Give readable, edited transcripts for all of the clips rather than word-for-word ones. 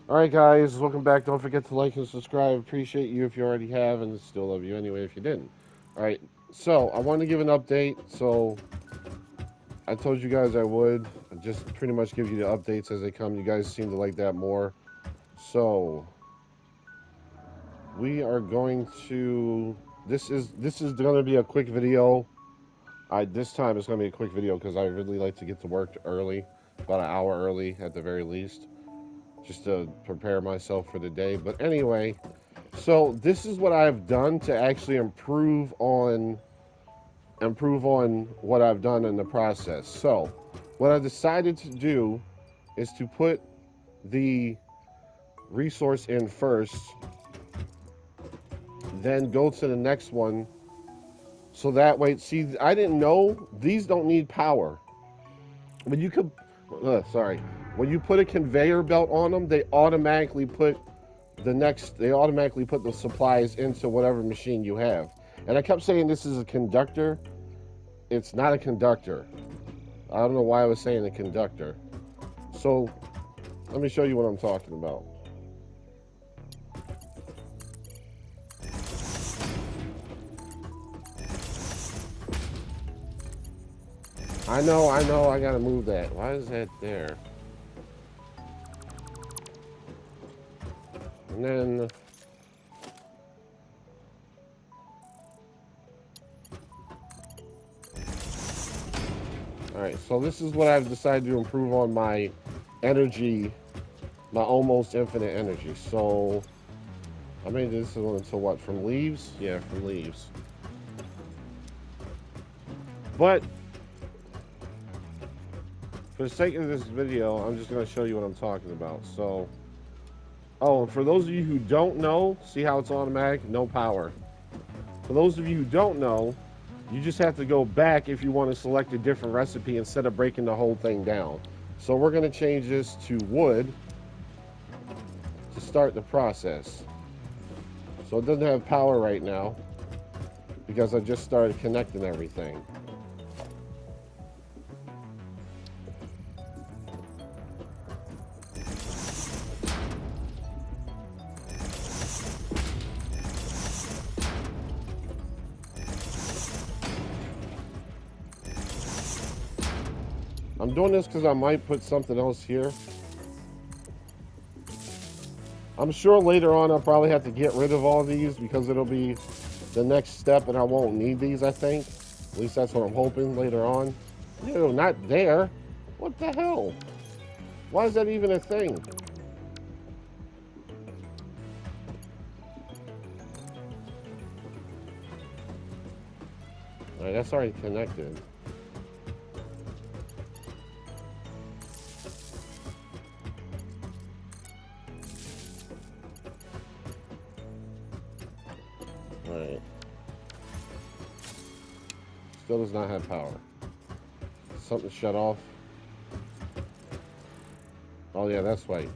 Alright guys, welcome back. Don't forget to like and subscribe. Appreciate you if you already have, and still love you anyway if you didn't. Alright, so I want to give an update. So I told you guys I would. Just pretty much give you the updates as they come. You guys seem to like that more. So we are going to this is gonna be a quick video. This time it's gonna be a quick video because I really like to get to work early, about an hour early at the very least, just to prepare myself for the day. But anyway, so this is what I've done to actually improve on what I've done in the process. So what I decided to do is to put the resource in first, then go to the next one. So that way, see, I didn't know these don't need power. When you could, sorry, when you put a conveyor belt on them, they automatically put the supplies into whatever machine you have. And I kept saying this is a conductor. It's not a conductor. I don't know why I was saying a conductor. So let me show you what I'm talking about. I know, I gotta move that. Why is that there? And then, all right, so this is what I've decided to improve on my energy, my almost infinite energy. So I made this one to what, from leaves? Yeah, from leaves. But for the sake of this video, I'm just gonna show you what I'm talking about. So, oh, and for those of you who don't know, see how it's automatic? No power. For those of you who don't know, you just have to go back if you want to select a different recipe instead of breaking the whole thing down. So we're going to change this to wood to start the process. So it doesn't have power right now because I just started connecting everything. I'm doing this because I might put something else here. I'm sure later on I'll probably have to get rid of all these because it'll be the next step and I won't need these, I think. At least that's what I'm hoping later on. Ew, not there. What the hell? Why is that even a thing? All right, that's already connected. All right. Still does not have power. Something shut off. Oh yeah, that's right.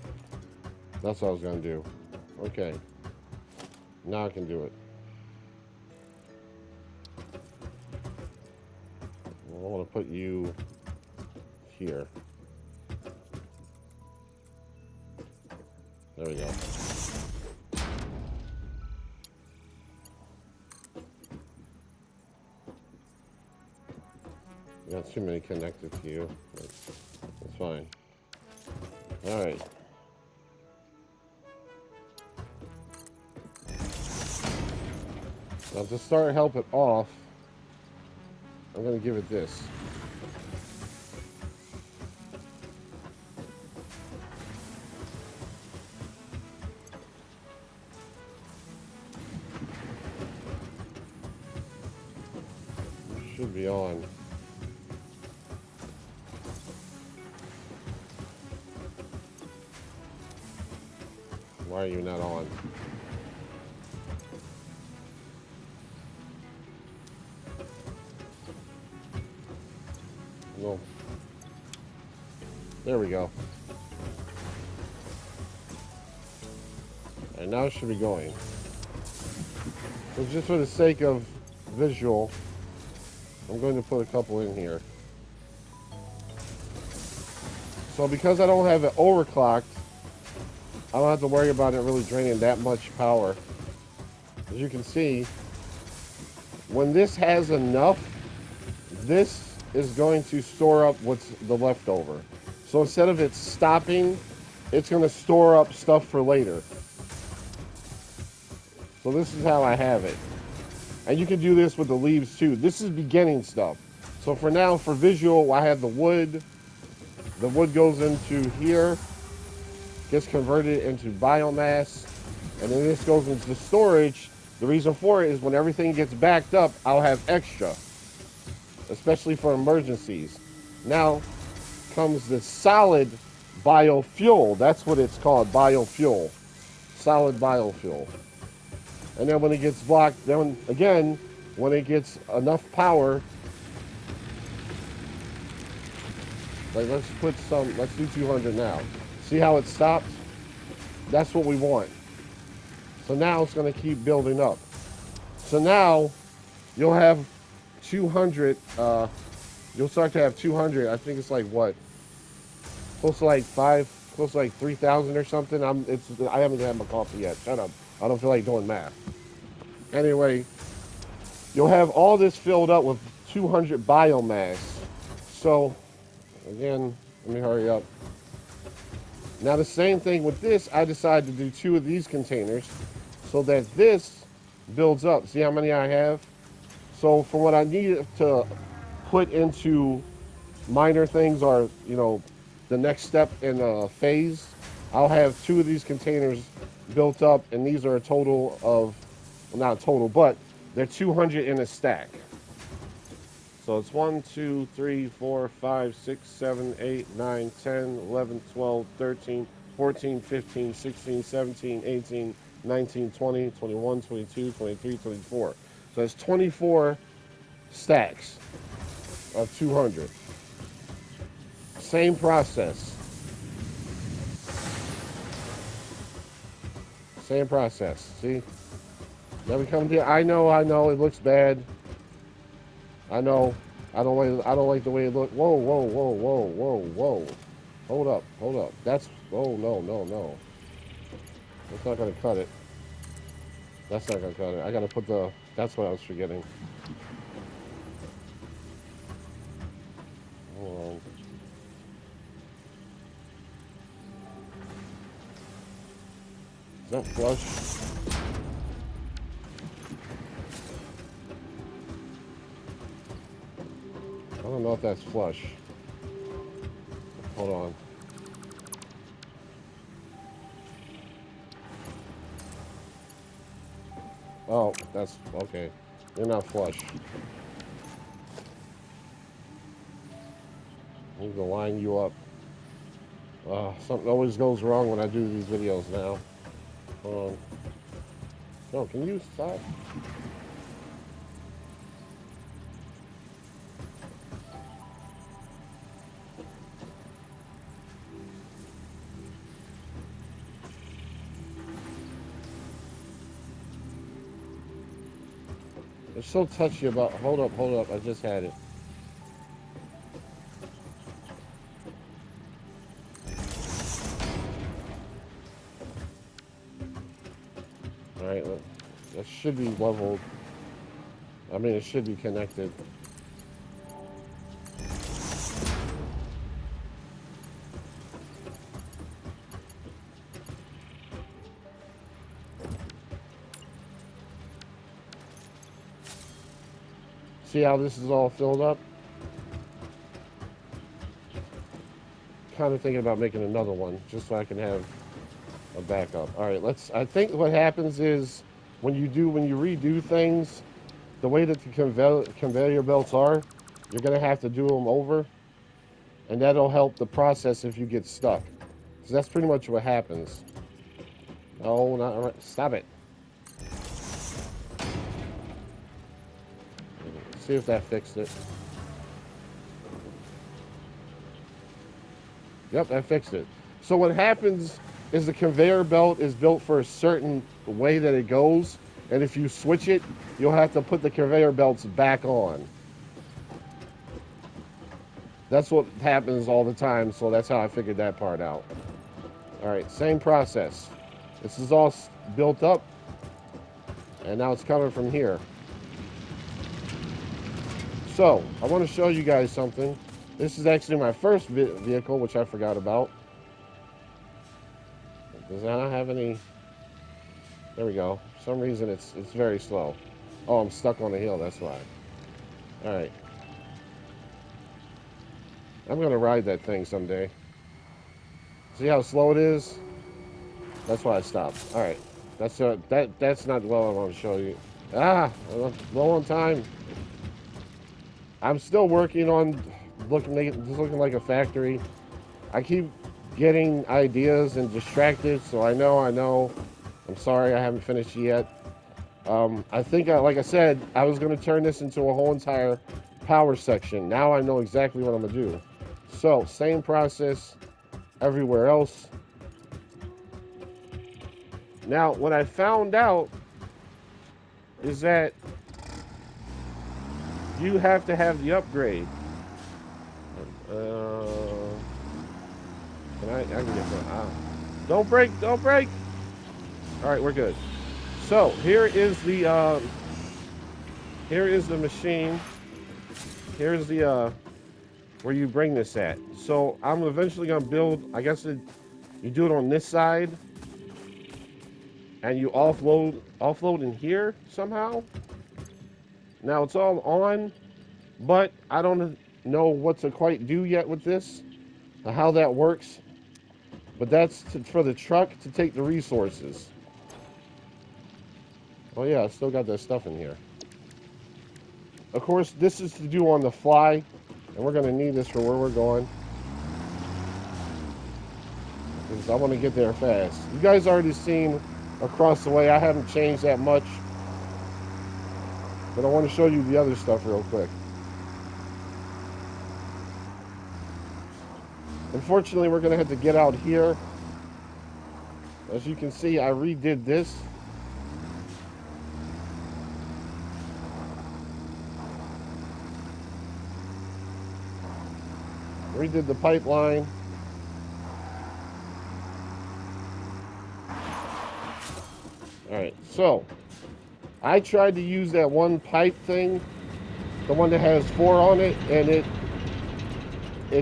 That's what I was gonna do. Okay. Now I can do it. Well, I want to put you here. There we go. You got too many connected to you. That's fine. All right. Now to start help it off, I'm gonna give it this. Should be on. Why are you not on? No. There we go. And now it should be going. So just for the sake of visual, I'm going to put a couple in here. So because I don't have it overclocked, I don't have to worry about it really draining that much power. As you can see, when this has enough, this is going to store up what's the leftover. So instead of it stopping, it's going to store up stuff for later. So this is how I have it. And you can do this with the leaves too. This is beginning stuff. So for now, for visual, I have the wood. The wood goes into here, gets converted into biomass, and then this goes into storage. The reason for it is when everything gets backed up, I'll have extra, especially for emergencies. Now comes the solid biofuel. That's what it's called, biofuel. Solid biofuel. And then when it gets blocked, then again, when it gets enough power, like let's do 200 now. See how it stops? That's what we want. So now it's going to keep building up. So now you'll have 200, you'll start to have 200. I think it's like what? Close to like 3,000 or something. I haven't had my coffee yet. Shut up. I don't feel like doing math. Anyway, you'll have all this filled up with 200 biomass. So again, let me hurry up. Now the same thing with this, I decided to do 2 of these containers so that this builds up. See how many I have? So for what I need to put into minor things or, you know, the next step in a phase, I'll have 2 of these containers built up, and these are a total of, well, not a total, but they're 200 in a stack. So it's 1, 2, 3, 4, 5, 6, 7, 8, 9, 10, 11, 12, 13, 14, 15, 16, 17, 18, 19, 20, 21, 22, 23, 24. So it's 24 stacks of 200. Same process. Same process. See? Now we come to, I know, it looks bad. I know. I don't like the way it looks. Whoa. Hold up. That's, oh, no. That's not gonna cut it. That's not gonna cut it. I gotta put that's what I was forgetting. Hold on. Is that flush? I don't know if that's flush. Hold on. Oh, that's okay. You're not flush. I need to line you up. Something always goes wrong when I do these videos now. Hold on. No, can you stop? It's so touchy about, hold up, I just had it. Alright, that should be leveled. I mean, it should be connected. See how this is all filled up? Kind of thinking about making another one just so I can have a backup. All right, I think what happens is when you redo things, the way that the conveyor belts are, you're gonna have to do them over, and that'll help the process if you get stuck. So that's pretty much what happens. Oh, not right. Stop it. See if that fixed it. Yep, that fixed it. So what happens is the conveyor belt is built for a certain way that it goes, and if you switch it, you'll have to put the conveyor belts back on. That's what happens all the time, so that's how I figured that part out. All right, same process. This is all built up, and now it's coming from here. So, I want to show you guys something. This is actually my first vehicle, which I forgot about. Does that not have any? There we go. For some reason, it's very slow. Oh, I'm stuck on the hill, that's why. All right. I'm going to ride that thing someday. See how slow it is? That's why I stopped. All right. That's not what I want to show you. Ah, low on time. I'm still working on looking like a factory. I keep getting ideas and distracted, so I know. I'm sorry I haven't finished yet. I think, like I said, I was going to turn this into a whole entire power section. Now I know exactly what I'm going to do. So, same process everywhere else. Now, what I found out is that you have to have the upgrade. I can get that. Don't break! Don't break! All right, we're good. So here is the machine. Here's the where you bring this at. So I'm eventually gonna build. I guess you do it on this side, and you offload in here somehow. Now it's all on, but I don't know what to quite do yet with this, or how that works. But that's for the truck to take the resources. Oh yeah, I still got that stuff in here. Of course, this is to do on the fly, and we're gonna need this for where we're going. Because I want to get there fast. You guys already seen across the way, I haven't changed that much. But I want to show you the other stuff real quick. Unfortunately, we're gonna have to get out here. As you can see, I redid this. Redid the pipeline. All right, so I tried to use that one pipe thing, the one that has 4 on it, and it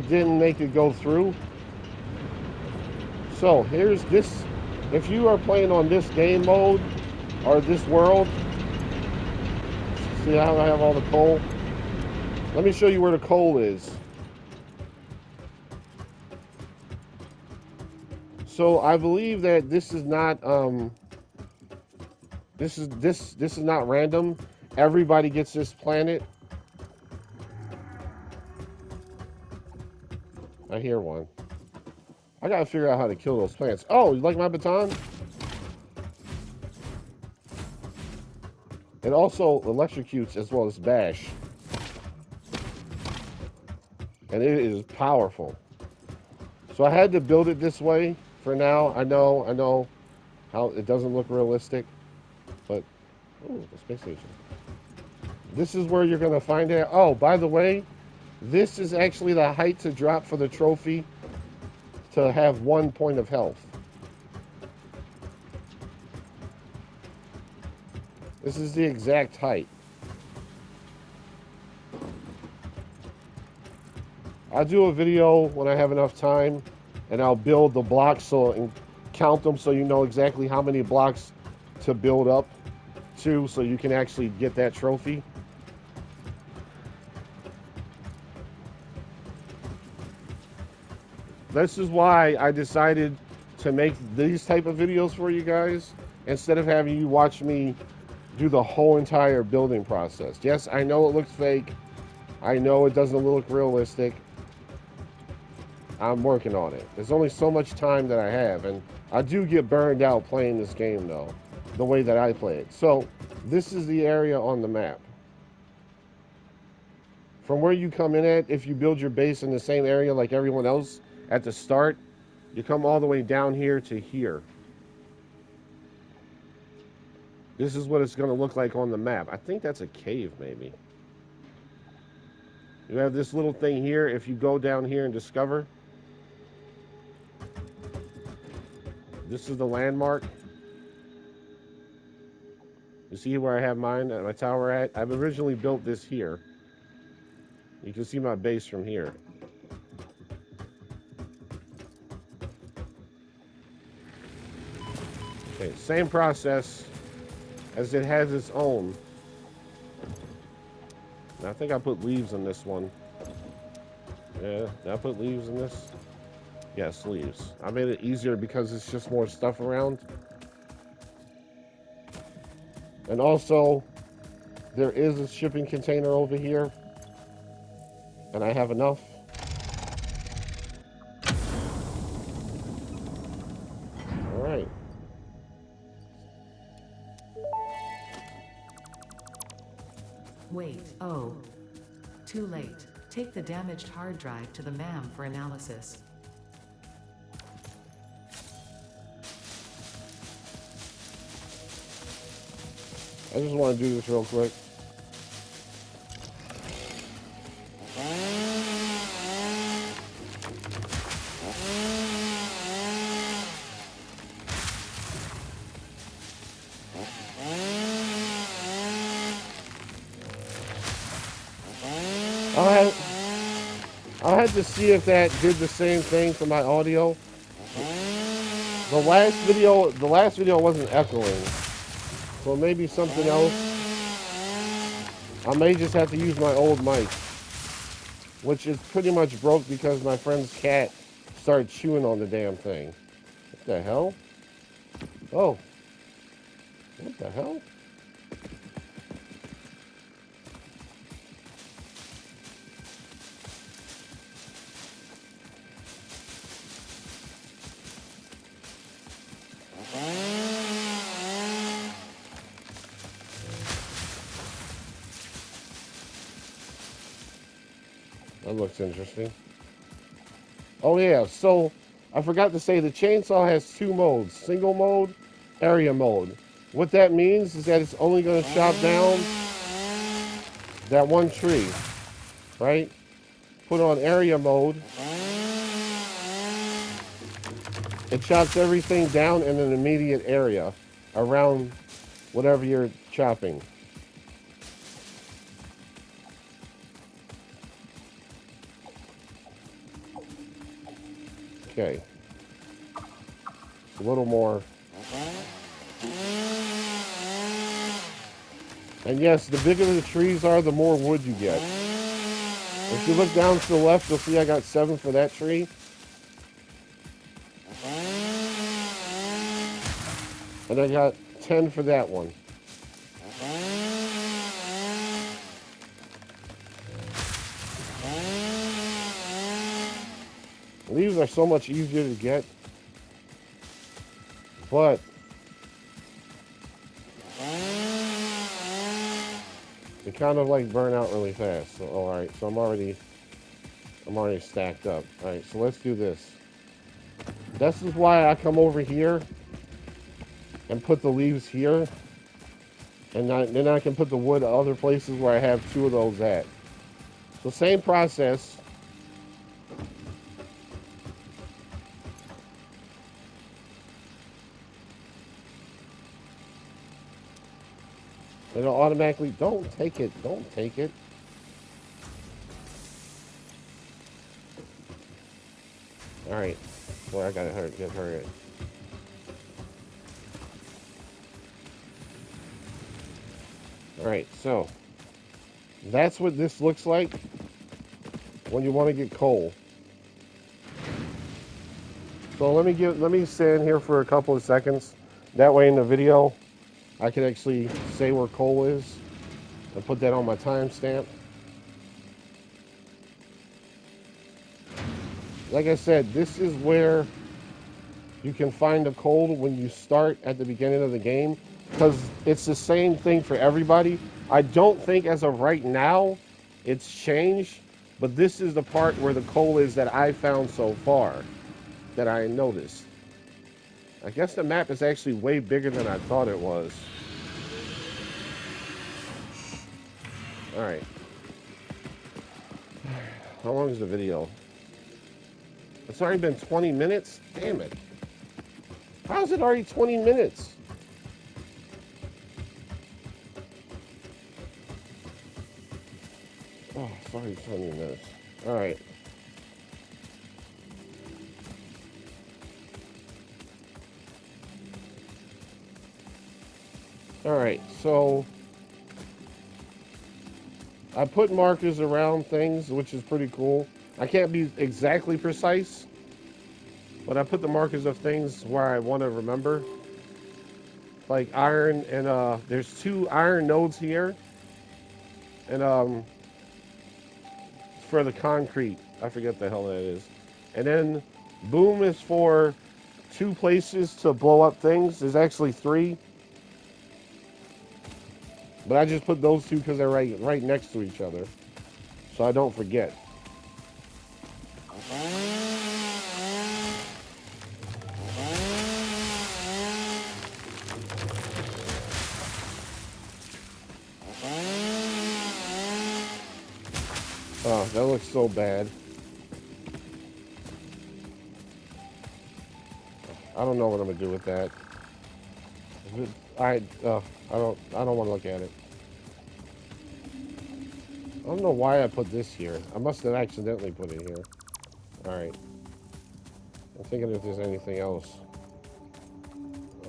didn't make it go through. So here's this. If you are playing on this game mode or this world, see how I have all the coal? Let me show you where the coal is. So I believe that this is not this is not random. Everybody gets this planet. I hear one. I gotta figure out how to kill those plants. Oh, you like my baton? It also electrocutes as well as bash. And it is powerful. So I had to build it this way for now. I know how it doesn't look realistic, but oh, the space station. This is where you're gonna find it. Oh, by the way, this is actually the height to drop for the trophy to have 1 point of health. This is the exact height. I'll do a video when I have enough time, and I'll build the blocks and count them so you know exactly how many blocks to build up to so you can actually get that trophy. This is why I decided to make these type of videos for you guys instead of having you watch me do the whole entire building process. Yes, I know it looks fake. I know it doesn't look realistic. I'm working on it. There's only so much time that I have, and I do get burned out playing this game though, the way that I play it. So this is the area on the map. From where you come in at, if you build your base in the same area like everyone else at the start, you come all the way down here to here. This is what it's going to look like on the map. I think that's a cave, maybe. You have this little thing here. If you go down here and discover, This is the landmark. You see where I have mine at my tower at? I've originally built this here. You can see my base from here. Okay, same process as it has its own. And I think I put leaves in this one. Yeah, did I put leaves in this? Yes, leaves. I made it easier because it's just more stuff around. And also, there is a shipping container over here. And I have enough. All right. Wait, oh. Too late. Take the damaged hard drive to the MAM for analysis. I just want to do this real quick. I'll have to see if that did the same thing for my audio. The last video wasn't echoing. So maybe something else. I may just have to use my old mic, which is pretty much broke because my friend's cat started chewing on the damn thing. What the hell? Oh. What the hell? That looks interesting. Oh yeah, so I forgot to say the chainsaw has two modes, single mode, area mode. What that means is that it's only going to chop down that one tree, right? Put on area mode. It chops everything down in an immediate area around whatever you're chopping. Okay. A little more. And yes, the bigger the trees are, the more wood you get. If you look down to the left, you'll see I got 7 for that tree. And I got 10 for that one. Leaves are so much easier to get, but they kind of like burn out really fast. So, all right, so I'm already stacked up. All right, so let's do this. This is why I come over here and put the leaves here, and then I can put the wood other places where I have 2 of those at. So same process. It'll automatically, don't take it. All right, boy, I gotta get hurry. All right, so that's what this looks like when you want to get coal. So let me stand here for a couple of seconds. That way in the video, I can actually say where coal is and put that on my timestamp. Like I said, this is where you can find the coal when you start at the beginning of the game, because it's the same thing for everybody. I don't think as of right now it's changed, but this is the part where the coal is that I found so far that I noticed. I guess the map is actually way bigger than I thought it was. All right. How long is the video? It's already been 20 minutes? Damn it. How's it already 20 minutes? Oh, sorry, 20 minutes. All right. All right, so I put markers around things, which is pretty cool. I can't be exactly precise, but I put the markers of things where I want to remember. Like iron and there's 2 iron nodes here. And for the concrete, I forget the hell that is. And then boom is for 2 places to blow up things. There's actually 3. But I just put those 2 because they're right next to each other. So I don't forget. Oh, that looks so bad. I don't know what I'm gonna do with that. I don't want to look at it. I don't know why I put this here. I must have accidentally put it here. All right. I'm thinking if there's anything else.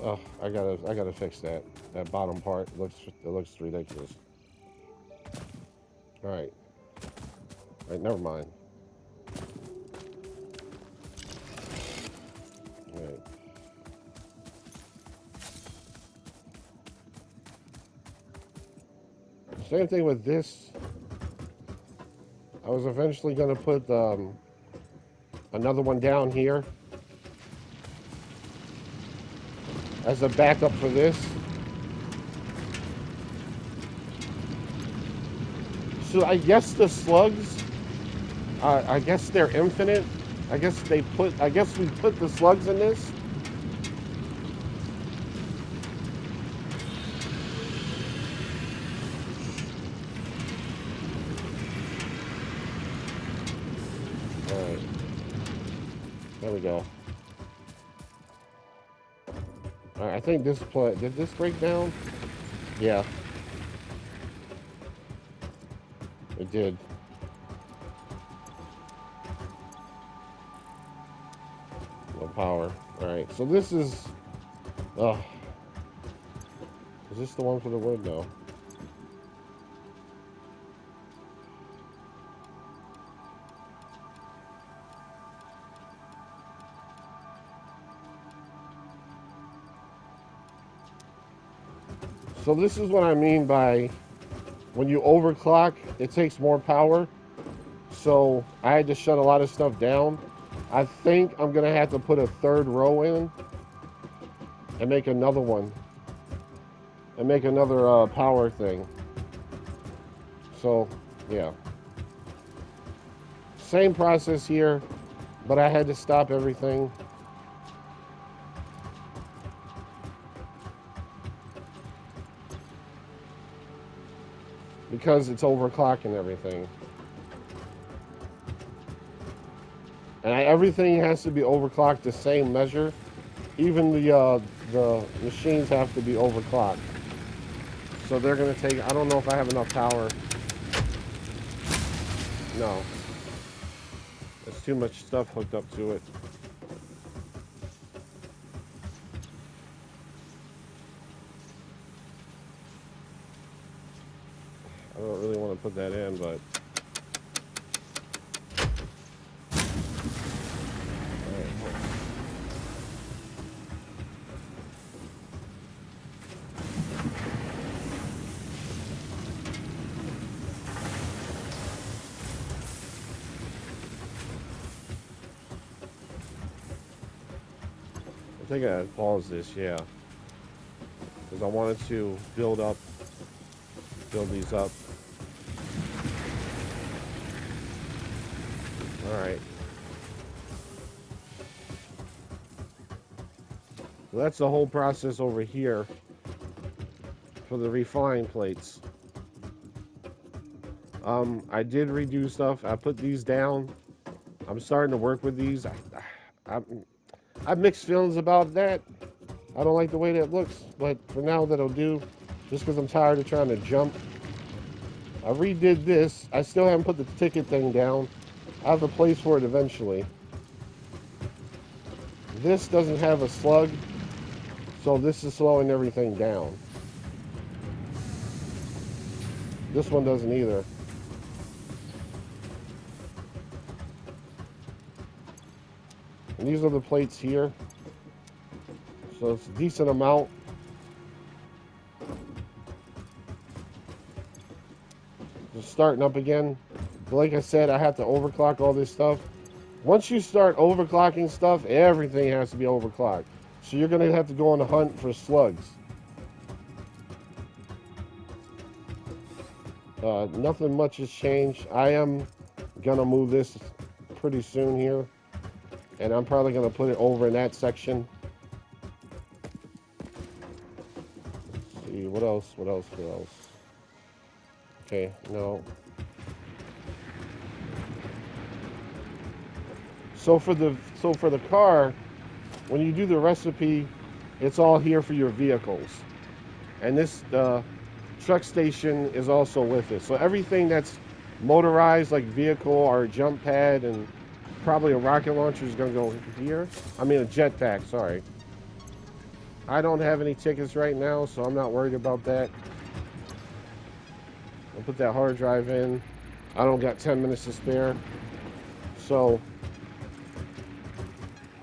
Oh, I gotta fix that. That bottom part looks ridiculous. All right. All right, never mind. All right. Same thing with this. I was eventually gonna put another one down here as a backup for this. So I guess the slugs, I guess they're infinite. I guess we put the slugs in this. All right, there we go. All right, I think this did this break down? Yeah, it did. No power. All right, so this is. Is this the one for the wood? No. So this is what I mean by when you overclock, it takes more power. So I had to shut a lot of stuff down. I think I'm gonna have to put a 3rd row in and make another one and make another power thing. So yeah, same process here, but I had to stop everything. Because it's overclocking everything. And everything has to be overclocked the same measure. Even the machines have to be overclocked. So they're gonna take, I don't know if I have enough power. No. There's too much stuff hooked up to it. I don't really want to put that in, but I think I paused this, yeah. Because I wanted to build these up. Alright. So that's the whole process over here for the refining plates. I did redo stuff. I put these down. I'm starting to work with these. I have mixed feelings about that. I don't like the way that looks, but for now that'll do. Just because I'm tired of trying to jump. I redid this. I still haven't put the ticket thing down. I have a place for it eventually. This doesn't have a slug, so this is slowing everything down. This one doesn't either. And these are the plates here. So it's a decent amount. Just starting up again. But like I said, I have to overclock all this stuff. Once you start overclocking stuff, everything has to be overclocked. So you're going to have to go on the hunt for slugs. Nothing much has changed. I am going to move this pretty soon here. And I'm probably going to put it over in that section. Let's see, what else? Okay, no. So for the car, when you do the recipe, it's all here for your vehicles. And this truck station is also with it. So everything that's motorized, like vehicle or a jump pad and probably a rocket launcher, is going to go here. I mean a jetpack, sorry. I don't have any tickets right now, so I'm not worried about that. I'll put that hard drive in. I don't got 10 minutes to spare. So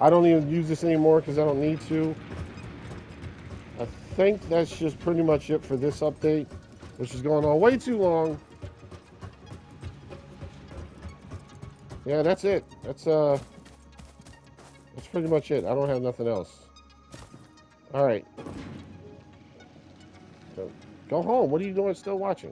I don't even use this anymore because I don't need to. I think that's just pretty much it for this update, which is going on way too long. Yeah, that's it. That's pretty much it. I don't have nothing else. All right. Go home. What are you doing still watching?